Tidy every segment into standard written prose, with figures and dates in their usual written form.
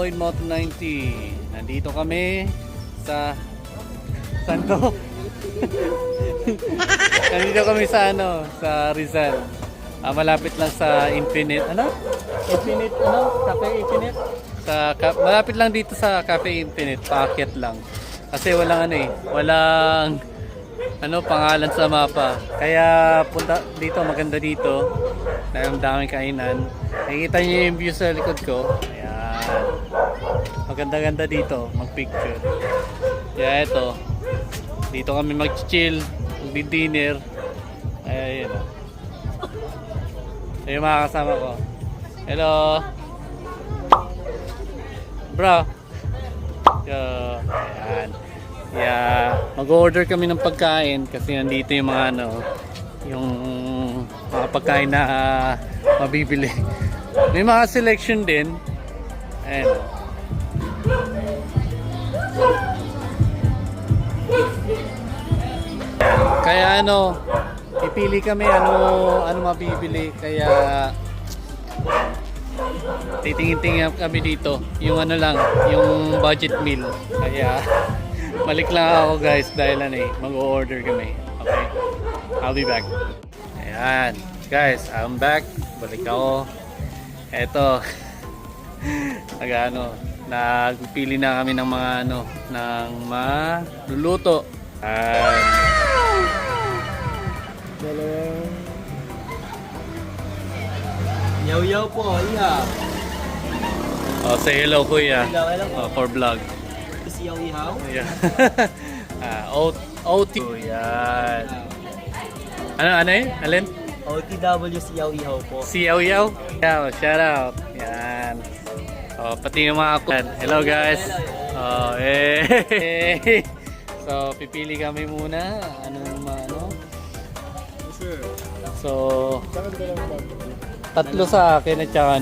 Lloyd Moto 90. Nandito kami sa Santo. Nandito kami sa sa Rizal. Malapit lang sa Infinite. Infinite Cafe Infinite. Malapit lang dito sa Cafe Infinite. Paakyat lang. Kasi walang walang pangalan sa mapa. Kaya punta dito, maganda dito. Ang daming kainan. Nakikita niyo yung view sa likod ko. Ayan. Maganda-ganda dito, mag-picture. Kaya ito. Dito kami mag-chill, mag-dinner. Ayan. Ito yung mga kasama ko. Hello. Bro. Ayan. Yeah, mag-order kami ng pagkain kasi nandito yung mga yung mga pagkain na mabibili. May mga selection din. Ayan. Kaya pipili kami ano mabibili, kaya titingin-tingin kami dito. Yung yung budget meal. Kaya balik lang ako guys dahil mag-order kami. Okay? I'll be back. Ayan. Guys, I'm back. Balik ako. Eto. Nagpili na kami ng mga ng maluluto. Yaw-yaw po, iya. Say hello kuya. Hello. For vlog. Si Yaw-yaw? Yeah. OT. Yan. Ano yun? Alin? OTW si Yaw-yaw po. Si Yaw-yaw? Yeah, shout out. Yan. Pati yung mga ako. Hello guys. So, pipili kami muna. So, tatlo sa akin at saka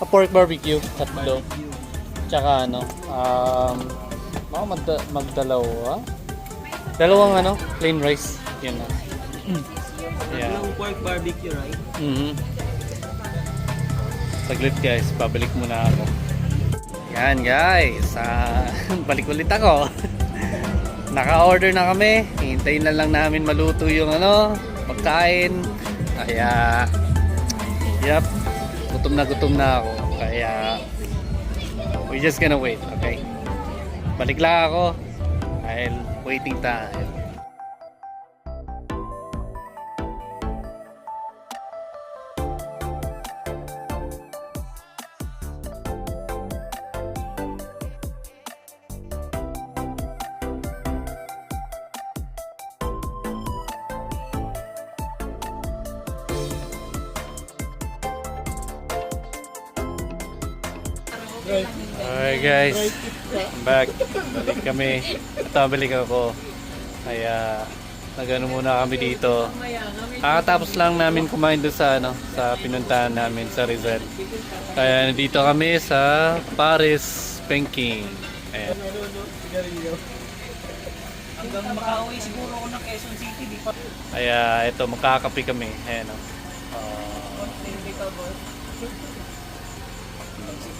pork barbecue. Tatlo. Tsaka magdalawa. Dalawang plain rice. Yan na. Yeah. Tatlong pork barbecue, right? Saglit guys, pabalik muna ako. Yan guys, balik ulit ako. Naka-order na kami. Hintayin na lang namin maluto yung pagkain. Kaya gutom na ako. Kaya we're just gonna wait, okay? Balik lang ako dahil waiting time. Alright guys, I'm back. Balik kami. Balik ako. Kaya muna kami dito. Kakatapos lang namin kumain doon sa pinuntahan namin sa Rizal. Kaya nandito kami sa Paris Penking. Ayan. Hanggang makauwi siguro ako ng Quezon City, di pa. Kaya ito, magkakape kami. Ayan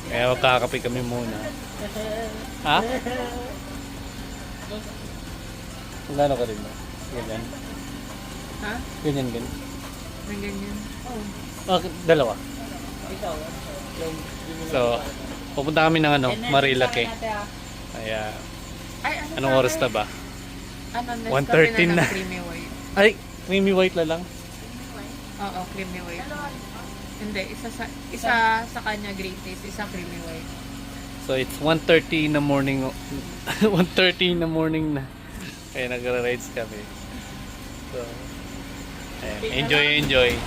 Kaya magkakape kami muna. Ha? Gano'n ka rin ba? Ganyan? Ha? Ganyan. May ganyan. Dalawa. So, pupunta kami ng Marilake. Kaya, anong oras na ba? 1:13 na. Creamy white. Ay, creamy white lang. Oo, creamy white. Hindi, isa sa kanya green taste, isa creamy white. So it's 1:30 in the morning. 1:30 in the morning na. Kaya nagra-rides kami. So, ayan, enjoy.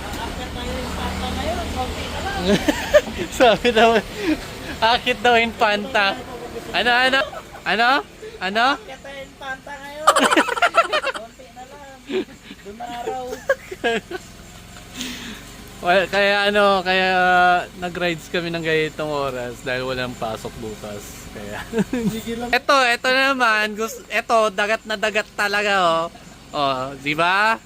Sabi daw, akit daw in Panta. Ano? Akit tayo yung Panta ngayon. Konti na lang. Doon na araw. Well, kaya nag-rides kami ng ganitong oras dahil walang pasok bukas. Kaya ito na naman, dagat na dagat talaga di ba?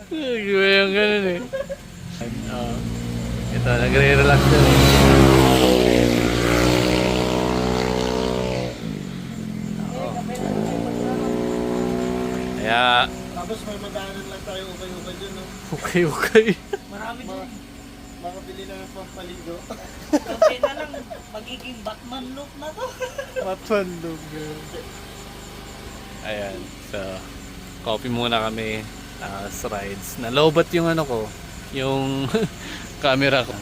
Di ba yung ganun eh. So, nagre-relax yun. Oo. Kaya, Tapos may madaanan lang tayo ukay-ukay dun, no? okay. Marami dun. Makabili na ng pampaligo. Okay na lang, magiging Batman look na to. Matandog. Ayan, so, coffee muna kami. Sa rides. Nalobat yung ano ko, yung camera ko.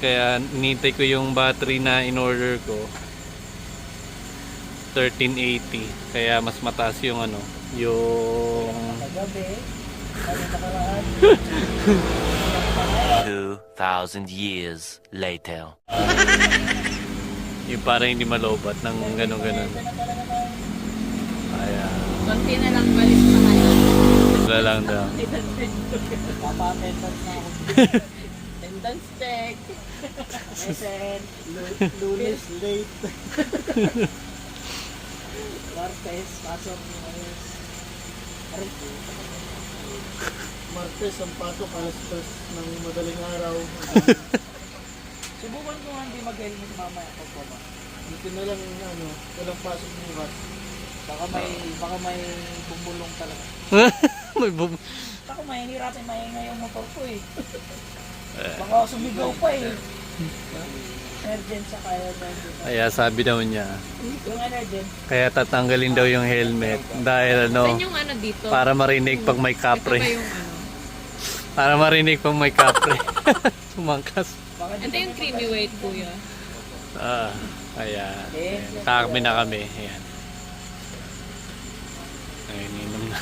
Kaya nintay ko yung battery na in-order ko. 1380. Kaya mas mataas yung ano, yung... Kagabi, ano nakaraan? 2,000 years later. Yung parang hindi malobat ng ganun-ganun. Ayan. Konti na lang balik sa kanya. Wala lang daw. Papa-attendance na ako. Attendance check. Present, lunes, late. Martes, pasok mo ayos. Aray po. Martes, ang pasok, alas 3 ng madaling araw. Subukan ko nga hindi mag-helmet mamaya pag ba. Dito na lang ano, walang pasok bukas. Baka may bumulong talaga. May bum... Baka mahihirapan maingay yung motor ko eh. Baka sumigaw pa eh. Emergent sa kaya emergent. Kaya sabi daw niya, Yung emergent. kaya tatanggalin daw yung helmet dahil ano, Saan yung ano dito? para marinig pag may Ito kapre. ba yung ano? Para marinig pag may kapre. Sumangkas. Baka Ito yung creamy white, kuya. Kaya, kakami na kami. Ayan. Ayun, inom na.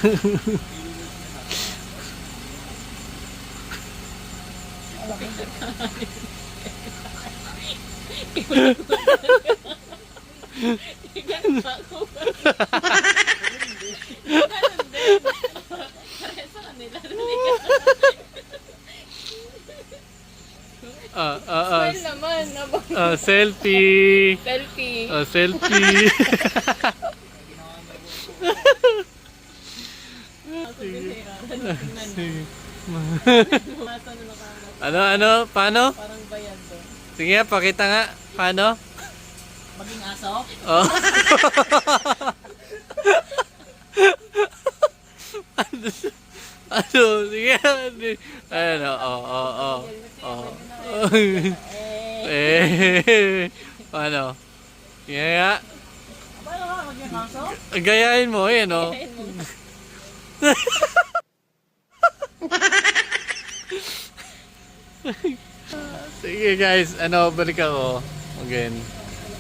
Ganun ba ako? Ganun din. Parehas sa kanila. Smile naman. Selfie. Selfie. Selfie. Ano? Paano? parang bayan to. Sige nga, pakita nga. Paano? Maging aso? Oh. ano? Sige. Ano? Oh. Paano? Sige nga. Paano ka maging aso? Gayahin mo, yan oh. Sige guys, balik ako. Again,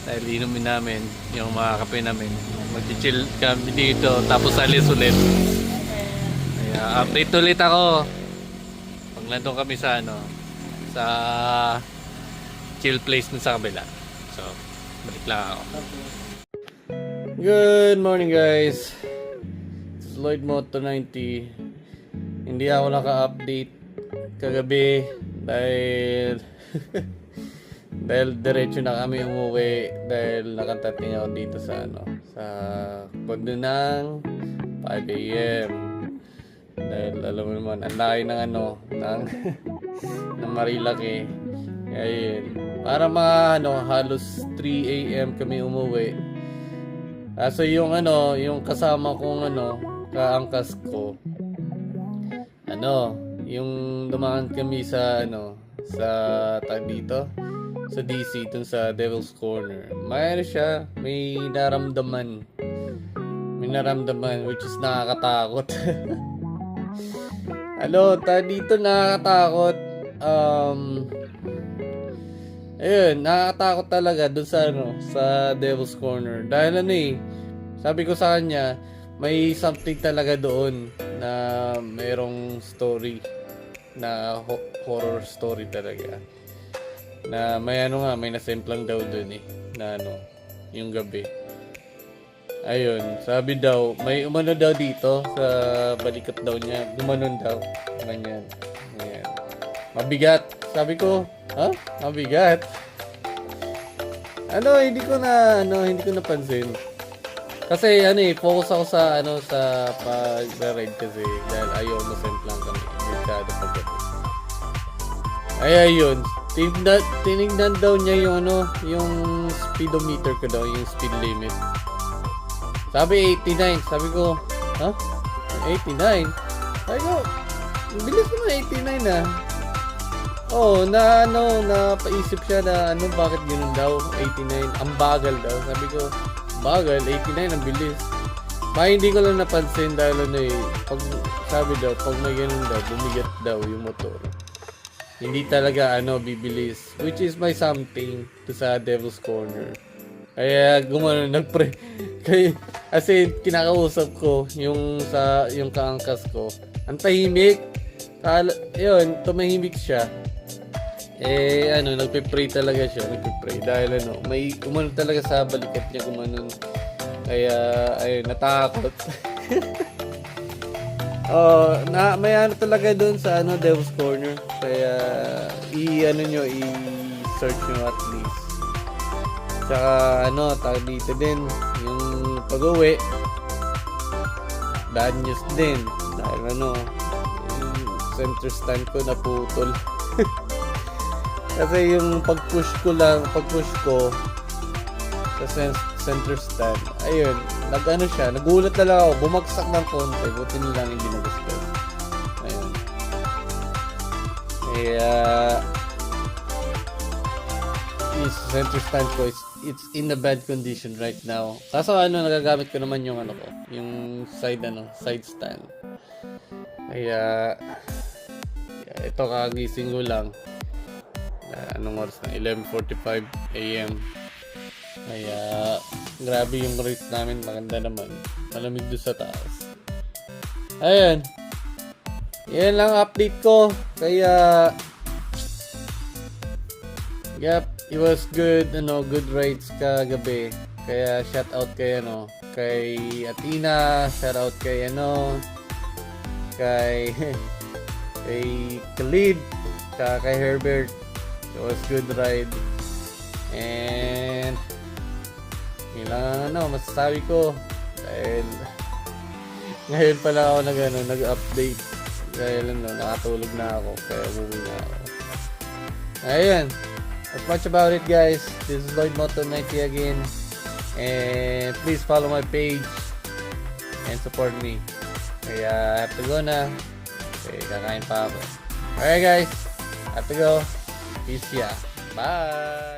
dahil inumin namin yung mga kape namin. Mag-chill kami dito, tapos alis ulit. Kaya update ulit ako. Pag nandun kami sa sa chill place dun sa kabila. So, balik lang ako. Good morning guys. It's Lloyd Moto 90. Hindi ako naka-update kagabi dahil dahil diretso na kami umuwi dahil nakatating ako dito sa sa kondo ng 5 AM dahil alam mo naman ang laki ng ng Marilaki. Kaya yun, para mga halos 3 AM kami umuwi. So yung yung kasama kong kaangkas ko yung dumaan kami sa sa tag dito sa DC dun sa Devil's Corner. May naramdaman which is nakakatakot. Dito nakakatakot. Ayun, nakakatakot talaga dun sa Devil's Corner. Dahil sabi ko sa kanya, may something talaga doon na mayroong story na horror story talaga. Na may may nasemplang daw doon na yung gabi. Ayun, sabi daw, may umano daw dito sa balikat daw niya. Gumanon daw. Ganyan. Ayan. Mabigat. Sabi ko, mabigat. Hindi ko napansin. Kasi focus ako sa sa pag-ride kasi dahil ayaw masemplang kami. Delikado pagdating. Ay, ayun. Tinignan daw niya yung ano, yung speedometer ko daw, yung speed limit. Sabi 89. Sabi ko, ha? 89? Sabi ko, bilis naman 89 ah. Oo, napaisip siya na ano, bakit ganun daw, 89, ang bagal daw. Sabi ko, bagal, 89, ang bilis. Hindi ko lang napansin dahil ano eh, sabi daw, pag may ganun daw, bumigat daw yung motor. Hindi talaga bibilis. Which is my something to sa Devil's Corner. Kaya nagpre. Kasi kinakausap ko yung kaangkas ko. Ang tahimik. Yun, tumahimik siya. Nagpe-pray talaga siya. Nagpe-pray dahil may talaga sa balikat niya Kaya, natakot. May talaga doon sa Devil's Corner. Kaya, i-search nyo at least. Tsaka, tawag dito din, yung pag-uwi, bad news din. Dahil yung center stand ko naputol. Kasi yung pag-push ko sa center stand, ayun, nagulat na lang ako, bumagsak ng konti, buti na lang hindi nagustuhan. Ayun. Kaya, yung center stand ko, it's in a bad condition right now. Kaso nagagamit ko naman yung yung side stand. Kaya, ito kagising ko lang. Anong oras na? 11:45 AM. Kaya, grabe yung rate namin. Maganda naman. Malamig doon sa taas. Ayan. Yan lang update ko. Kaya, yep, it was good. Good rates kagabi. Kaya, shout out kay kay Athena. Shout out kay kay Khalid. Kay Herbert. It was good ride. And yun lang masasabi ko dahil ngayon pala ako nag-update dahil nakatulog na ako kaya umuwi na ako. Ayan, as much about it guys. This is Lloyd Moto 90 again, and please follow my page and support me. Kaya I have to go na kasi kakain pa ako. Alright guys, I have to go. Peace ya. Bye.